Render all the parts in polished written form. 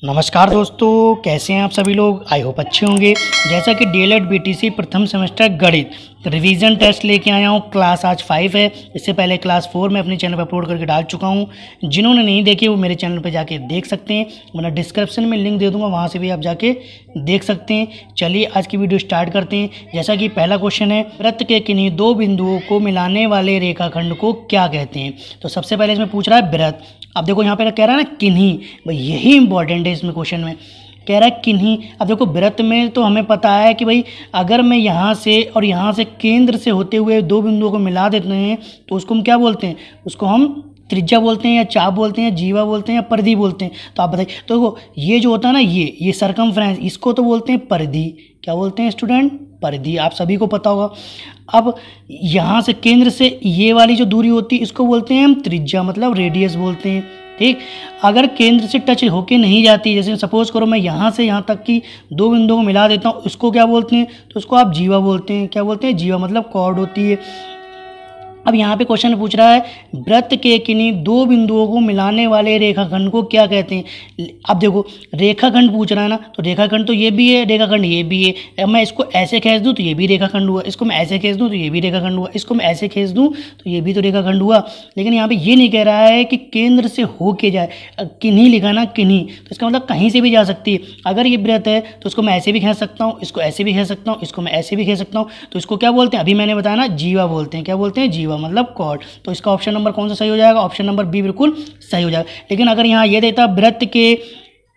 नमस्कार दोस्तों, कैसे हैं आप सभी लोग। आई होप अच्छे होंगे। जैसा कि डीएलएड बीटीसी प्रथम सेमेस्टर गणित रिवीजन टेस्ट लेके आया हूँ। क्लास आज 5 है। इससे पहले क्लास 4 में अपने चैनल पर अपलोड करके डाल चुका हूँ। जिन्होंने नहीं देखी वो मेरे चैनल पर जाके देख सकते हैं, वरना डिस्क्रिप्शन में लिंक दे दूँगा, वहाँ से भी आप जाके देख सकते हैं। चलिए आज की वीडियो स्टार्ट करते हैं। जैसा कि पहला क्वेश्चन है, वृत्त के किन्हीं दो बिंदुओं को मिलाने वाले रेखाखंड को क्या कहते हैं। तो सबसे पहले इसमें पूछ रहा है वृत्त। अब देखो यहाँ पे कह रहा है ना किन्हीं, भाई यही इंपॉर्टेंट है इसमें। क्वेश्चन में कह रहा है किन्हीं। अब देखो वृत्त में तो हमें पता है कि भाई अगर मैं यहाँ से और यहाँ से केंद्र से होते हुए दो बिंदुओं को मिला देते हैं तो उसको हम क्या बोलते हैं, उसको हम त्रिज्या बोलते हैं या चाप बोलते हैं या जीवा बोलते हैं या परिधि बोलते हैं। तो आप बताइए। तो देखो ये जो होता है ना, ये सरकमफ्रेंस, इसको तो बोलते हैं परिधि। क्या बोलते हैं स्टूडेंट? परिधि। आप सभी को पता होगा। अब यहाँ से केंद्र से ये वाली जो दूरी होती है इसको बोलते हैं हम त्रिज्या, मतलब रेडियस बोलते हैं। ठीक। अगर केंद्र से टच होके नहीं जाती, जैसे सपोज करो मैं यहाँ से यहाँ तक की दो बिंदुओं को मिला देता हूँ, इसको क्या बोलते हैं? तो उसको आप जीवा बोलते हैं। क्या बोलते हैं? जीवा, मतलब कॉर्ड होती है। अब यहाँ पे क्वेश्चन पूछ रहा है वृत्त के किन्हीं दो बिंदुओं को मिलाने वाले रेखाखंड को क्या कहते हैं। अब देखो रेखाखंड पूछ रहा है ना, तो रेखाखंड तो ये भी है, रेखाखंड ये भी है। अब मैं इसको ऐसे खींच दूँ तो ये भी रेखाखंड हुआ, इसको मैं ऐसे खींच दूँ तो ये भी रेखाखंड हुआ, इसको मैं ऐसे खींच दूँ तो ये भी तो रेखाखंड हुआ। लेकिन यहाँ पे ये नहीं कह रहा है कि केंद्र से हो के जाए। किन्हीं लिखा ना, किन्हीं, तो इसका मतलब कहीं से भी जा सकती है। अगर ये वृत्त है तो इसको मैं ऐसे भी खींच सकता हूँ, इसको ऐसे भी खींच सकता हूँ, इसको मैं ऐसे भी खींच सकता हूँ। तो इसको क्या बोलते हैं? अभी मैंने बताया ना, जीवा बोलते हैं। क्या बोलते हैं? जीवा, मतलब कॉर्ड। तो इसका ऑप्शन नंबर कौन सा सही हो जाएगा? ऑप्शन नंबर बी बिल्कुल सही हो जाएगा। लेकिन अगर यहाँ ये देता वृत्त के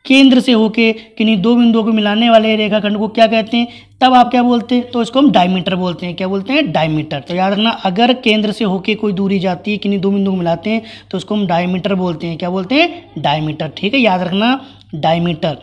केंद्र से होके किन्हीं दो बिंदुओं को मिलाने वाले रेखाखंड को क्या कहते हैं, तब आप क्या बोलते हैं? तो इसको हम डायमीटर बोलते हैं। क्या बोलते हैं? डायमीटर। तो याद रखना, अगर केंद्र से होके कोई दूरी जाती है, किन्हीं दो बिंदुओं को मिलाते हैं, तो उसको हम डायमीटर बोलते हैं। क्या बोलते हैं? डायमीटर। ठीक है, याद रखना, डायमीटर।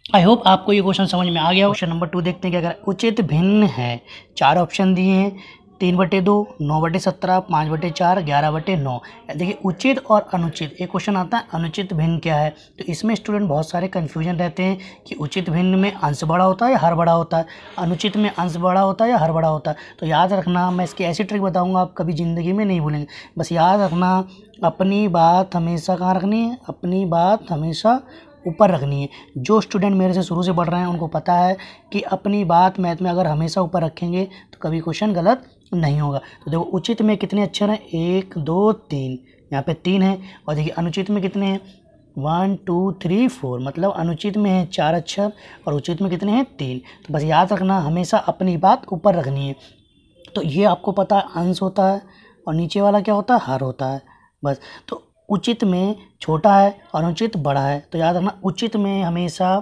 आई होप आपको ये क्वेश्चन समझ में आ गया। क्वेश्चन नंबर 2 देखते हैं क्या कर। उचित भिन्न है। 4 ऑप्शन दिए हैं, 3/2, 9/17, 5/4, 11/9। देखिए उचित और अनुचित, एक क्वेश्चन आता है अनुचित भिन्न क्या है। तो इसमें स्टूडेंट बहुत सारे कन्फ्यूजन रहते हैं कि उचित भिन्न में अंश बड़ा होता है या हर बड़ा होता है, अनुचित में अंश बड़ा होता है या हर बड़ा होता है। तो याद रखना, मैं इसकी ऐसी ट्रिक बताऊंगा आप कभी ज़िंदगी में नहीं भूलेंगे। बस याद रखना, अपनी बात हमेशा कहाँ रखनी है? अपनी बात हमेशा ऊपर रखनी है। जो स्टूडेंट मेरे से शुरू से पढ़ रहे हैं उनको पता है कि अपनी बात मैथ में अगर हमेशा ऊपर रखेंगे तो कभी क्वेश्चन गलत नहीं होगा। तो देखो उचित में कितने अक्षर हैं? 1 2 3, यहाँ पे 3 है। और देखिए अनुचित में कितने हैं? 1 2 3 4, मतलब अनुचित में है 4 अक्षर और उचित में कितने हैं? 3। तो बस याद रखना, हमेशा अपनी बात ऊपर रखनी है। तो ये आपको पता है अंश होता है और नीचे वाला क्या होता है? हर होता है। बस। तो उचित में छोटा है और अनुचित बड़ा है। तो याद रखना, उचित में हमेशा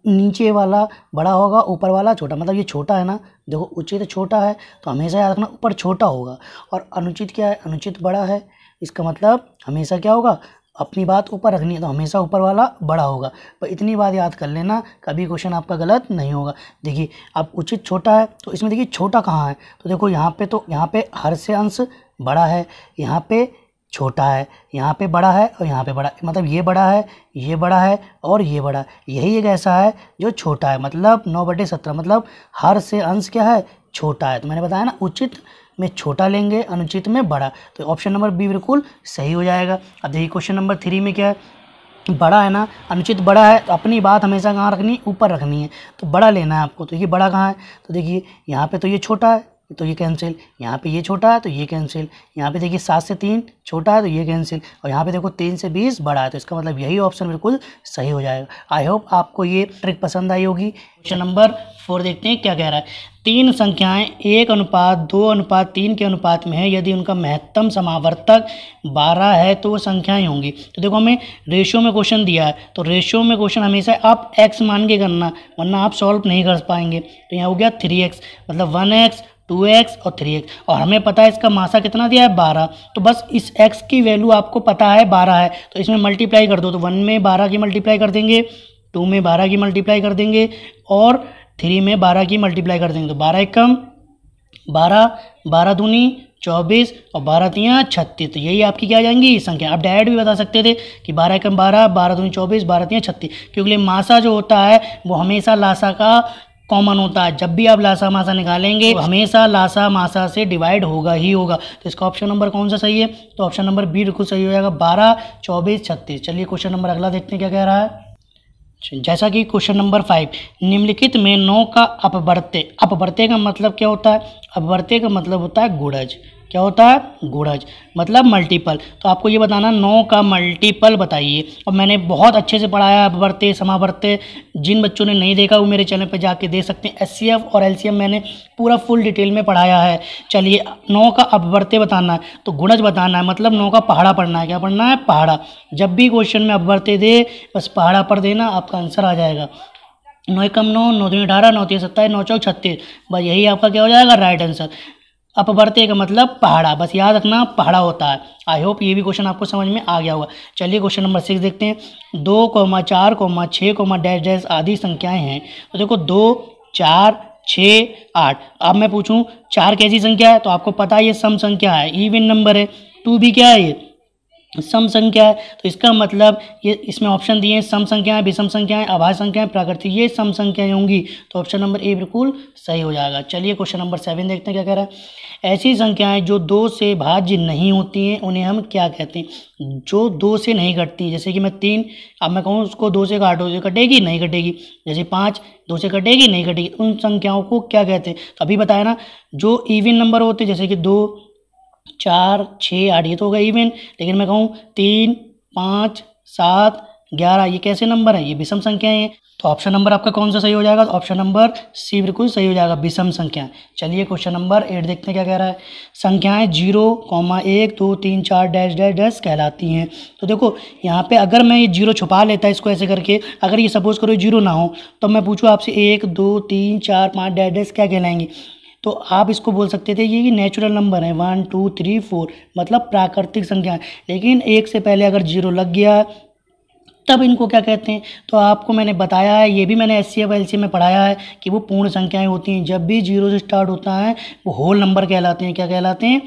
नीचे वाला बड़ा होगा, ऊपर वाला छोटा। मतलब ये छोटा है ना, देखो उचित छोटा है तो हमेशा याद रखना ऊपर छोटा होगा। और अनुचित क्या है? अनुचित बड़ा है। इसका मतलब हमेशा क्या होगा? अपनी बात ऊपर रखनी है तो हमेशा ऊपर वाला बड़ा होगा। पर इतनी बात याद कर लेना, कभी क्वेश्चन आपका गलत नहीं होगा। देखिए अब उचित छोटा है तो इसमें देखिए छोटा कहाँ है? तो देखो यहाँ पे, तो यहाँ पे हर से अंश बड़ा है, यहाँ पे छोटा है, यहाँ पे बड़ा है और यहाँ पे बड़ा है। मतलब ये बड़ा है, ये बड़ा है और ये बड़ा है। यही एक ऐसा है जो छोटा है, मतलब 9/17, मतलब हर से अंश क्या है? छोटा है। तो मैंने बताया ना, उचित में छोटा लेंगे, अनुचित में बड़ा। तो ऑप्शन नंबर बी बिल्कुल सही हो जाएगा। अब देखिए क्वेश्चन नंबर 3 में क्या है? बड़ा है ना, अनुचित बड़ा है तो अपनी बात हमेशा कहाँ रखनी? ऊपर रखनी है। तो बड़ा लेना है आपको। तो ये बड़ा कहाँ है? तो देखिए यहाँ पे तो ये छोटा है तो ये कैंसिल, यहाँ पे ये छोटा है तो ये कैंसिल, यहाँ पे देखिए 7 से 3 छोटा है तो ये कैंसिल, और यहाँ पे देखो 3 से 20 बड़ा है। तो इसका मतलब यही ऑप्शन बिल्कुल सही हो जाएगा। आई होप आपको ये ट्रिक पसंद आई होगी। क्वेश्चन नंबर 4 देखते हैं क्या कह रहा है। 3 संख्याएं 1:2:3 के अनुपात में है। यदि उनका महत्तम समावर्तक 12 है तो वो संख्याएं होंगी। तो देखो हमें रेशियो में क्वेश्चन दिया है, तो रेशियो में क्वेश्चन हमेशा आप x मान के करना, वरना आप सॉल्व नहीं कर पाएंगे। तो यहाँ हो गया 3x, मतलब 1x 2x और 3x, और हमें पता है इसका मासा कितना दिया है? 12। तो बस इस x की वैल्यू आपको पता है 12 है, तो इसमें मल्टीप्लाई कर दो। तो 1 में 12 की मल्टीप्लाई कर देंगे, 2 में 12 की मल्टीप्लाई कर देंगे और 3 में 12 की मल्टीप्लाई कर देंगे। तो 12 एकम 12, 12 दूनी 24 और 12 तियाँ 36। तो यही आपकी क्या आ जाएंगी संख्या। आप डायरेक्ट भी बता सकते थे कि 12 एकम 12, 12 दूनी 24, 12 तियाँ 36, क्योंकि मासा जो होता है वो हमेशा लासा का कॉमन होता है। जब भी आप लासा मासा निकालेंगे तो हमेशा लासा मासा से डिवाइड होगा ही होगा। तो इसका ऑप्शन नंबर कौन सा सही है? तो ऑप्शन नंबर बी बिल्कुल सही हो जाएगा, 12, 24, 36। चलिए क्वेश्चन नंबर अगला देखते हैं क्या कह रहा है। जैसा कि क्वेश्चन नंबर 5, निम्नलिखित में 9 का अपवर्त्य, अपवर्त्य का मतलब क्या होता है? अपवर्त्य का मतलब होता है गुणज। क्या होता है? गुणज, मतलब मल्टीपल। तो आपको ये बताना 9 का मल्टीपल बताइए। और मैंने बहुत अच्छे से पढ़ाया है अपवर्त्य समावर्त्य। जिन बच्चों ने नहीं देखा वो मेरे चैनल पर जाके देख सकते हैं। एचसीएफ और एलसीएम मैंने पूरा फुल डिटेल में पढ़ाया है। चलिए, 9 का अपवर्त्य बताना है तो गुणज बताना है, मतलब 9 का पहाड़ा पढ़ना है। क्या पढ़ना है? पहाड़ा। जब भी क्वेश्चन में अपवर्त्य दे बस पहाड़ा पढ़ देना, आपका आंसर आ जाएगा। 9 एकम 9, 9 दूनी 18, 9 तीन 27, 9 चौक 36। बस यही आपका क्या हो जाएगा? Right answer. अपवर्त्य का मतलब पहाड़ा, बस याद रखना पहाड़ा होता है। आई होप ये भी क्वेश्चन आपको समझ में आ गया होगा। चलिए क्वेश्चन नंबर 6 देखते हैं। 2, 4, 6, डैश डैश आदि संख्याएं हैं। तो देखो 2, 4, 6, 8। अब मैं पूछूं 4 कैसी संख्या है? तो आपको पता है ये सम संख्या है, इवन नंबर है। 2 भी क्या है? ये सम संख्या है। तो इसका मतलब ये इसमें ऑप्शन दिए हैं, सम संख्याएं, विषम संख्याएं, अभाज्य संख्याएं, प्राकृतिक, ये सम संख्याएं होंगी। तो ऑप्शन नंबर ए बिल्कुल सही हो जाएगा। चलिए क्वेश्चन नंबर 7 देखते हैं क्या कह रहा है। ऐसी संख्याएं जो 2 से भाज्य नहीं होती हैं उन्हें हम क्या कहते हैं? जो 2 से नहीं घटती, जैसे कि मैं 3, अब मैं कहूँ उसको 2 से काटो, ये कटेगी? नहीं कटेगी। जैसे 5 2 से कटेगी? नहीं कटेगी। उन संख्याओं को क्या कहते हैं? तो अभी बताया ना, जो इवन नंबर होते हैं जैसे कि 2, 4, 6, 8, ये तो होगा इवन। लेकिन मैं कहूँ 3, 5, 7, 11, ये कैसे नंबर हैं? ये विषम संख्याएं हैं। तो ऑप्शन नंबर आपका कौन सा सही हो जाएगा? तो ऑप्शन नंबर सी बिल्कुल सही हो जाएगा, विषम संख्याएं। चलिए क्वेश्चन नंबर 8 देखते हैं क्या कह रहा है। संख्याएं 0, 1, 2, 3, 4 डैश डैश डैश कहलाती हैं। तो देखो यहाँ पे अगर मैं ये 0 छुपा लेता इसको ऐसे करके, अगर ये सपोज करो 0 ना हो, तो मैं पूछूँ आपसे 1, 2, 3, 4, 5 डैश डैश क्या कहलाएंगे? तो आप इसको बोल सकते थे ये नेचुरल नंबर है, 1, 2, 3, 4, मतलब प्राकृतिक संख्या है। लेकिन 1 से पहले अगर 0 लग गया तब इनको क्या कहते हैं? तो आपको मैंने बताया है, ये भी मैंने एचसीएफ एलसीएम में पढ़ाया है कि वो पूर्ण संख्याएं होती हैं। जब भी 0 से स्टार्ट होता है वो होल नंबर कहलाते हैं। क्या कहलाते हैं?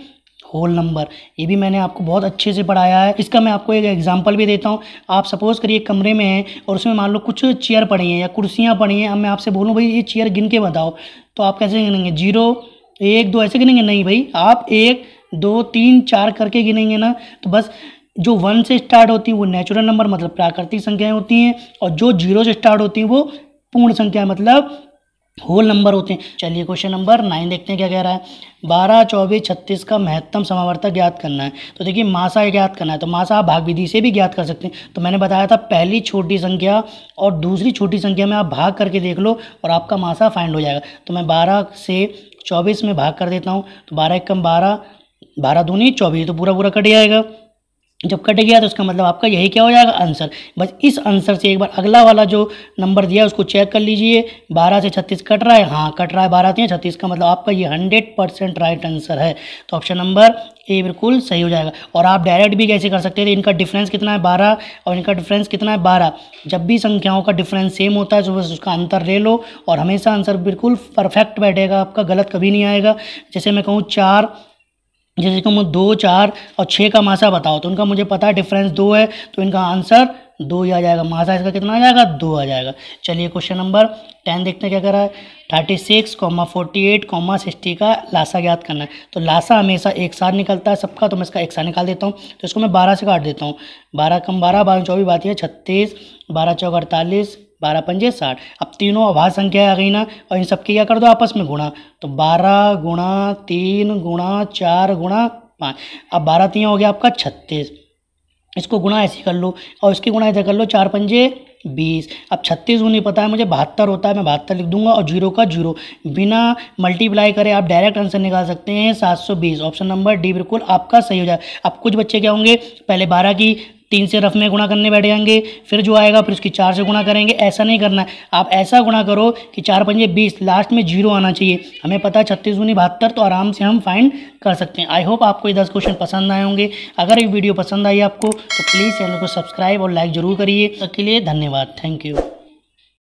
Whole number. ये भी मैंने आपको बहुत अच्छे से पढ़ाया है। इसका मैं आपको एक एग्जांपल भी देता हूँ। आप सपोज़ करिए कमरे में हैं और उसमें मान लो कुछ चेयर पड़ी हैं या कुर्सियाँ पड़ी हैं। अब मैं आपसे बोलूँ भाई ये चेयर गिन के बताओ, तो आप कैसे गिनेंगे? 0, 1, 2 ऐसे गिनेंगे? नहीं भाई, आप 1, 2, 3, 4 करके गिनेंगे ना। तो बस जो 1 से स्टार्ट होती हैं वो नेचुरल नंबर मतलब प्राकृतिक संख्याएं होती हैं, और जो 0 से स्टार्ट होती हैं वो पूर्ण संख्या मतलब होल नंबर होते हैं। चलिए क्वेश्चन नंबर 9 देखते हैं क्या कह रहा है। 12, 24, 36 का महत्तम समावर्तक ज्ञात करना है। तो देखिए मासा ज्ञात करना है, तो मासा आप भाग विधि से भी ज्ञात कर सकते हैं। तो मैंने बताया था पहली छोटी संख्या और दूसरी छोटी संख्या में आप भाग करके देख लो और आपका मासा फाइंड हो जाएगा। तो मैं 12 से 24 में भाग कर देता हूँ, तो 12 एकम 12, 12 दूनी 24, तो पूरा पूरा कट जाएगा। जब कट गया तो इसका मतलब आपका यही क्या हो जाएगा? आंसर। बस इस आंसर से एक बार अगला वाला जो नंबर दिया है उसको चेक कर लीजिए। 12 से 36 कट रहा है? हाँ कट रहा है। 12 से 36 का मतलब आपका ये 100% राइट आंसर है। तो ऑप्शन नंबर ए बिल्कुल सही हो जाएगा। और आप डायरेक्ट भी कैसे कर सकते थे, इनका डिफरेंस कितना है 12 और इनका डिफरेंस कितना है 12। जब भी संख्याओं का डिफरेंस सेम होता है तो बस उसका अंतर ले लो और हमेशा आंसर बिल्कुल परफेक्ट बैठेगा आपका, गलत कभी नहीं आएगा। जैसे मैं कहूँ 4, जैसे कि 2, 4 और 6 का मासा बताओ, तो उनका मुझे पता है डिफरेंस 2 है, तो इनका आंसर 2 ही आ जाएगा। मासा इसका कितना आ जाएगा? 2 आ जाएगा। चलिए क्वेश्चन नंबर 10 देखते हैं क्या कर रहा है। 36, 48, 60 का लासा ज्ञात करना है। तो लासा हमेशा एक साथ निकलता है सबका, तो मैं इसका एक साथ निकाल देता हूँ। तो इसको मैं 12 से काट देता हूँ। 12 कम 12, 12 24 बात है 36, 12 चौक 48, 12 पंजे 60। अब तीनों अभाज्य संख्या आ गई ना, और इन सबकी क्या कर दो आपस में गुणा। तो 12 गुणा 3 गुणा 4 गुणा 5। अब 12 3 हो गया आपका 36। इसको गुणा ऐसे कर लो और इसकी गुणा ऐसे कर लो, 4 पंजे 20। अब 36 नहीं पता है मुझे, 72 होता है, मैं 72 लिख दूंगा और 0 का 0 बिना मल्टीप्लाई करे आप डायरेक्ट आंसर निकाल सकते हैं 720। ऑप्शन नंबर डी बिल्कुल आपका सही हो जाए। अब कुछ बच्चे क्या होंगे, पहले 12 की 3 से रफ में गुणा करने बैठ जाएंगे, फिर जो आएगा फिर उसकी 4 से गुणा करेंगे। ऐसा नहीं करना है, आप ऐसा गुणा करो कि 4 पंजे 20, लास्ट में 0 आना चाहिए। हमें पता है 36 दूनी 72, तो आराम से हम फाइंड कर सकते हैं। आई होप आपको ये 10 क्वेश्चन पसंद आए होंगे। अगर ये वीडियो पसंद आई आपको तो प्लीज़ चैनल को सब्सक्राइब और लाइक ज़रूर करिए। तब के लिए धन्यवाद, थैंक यू।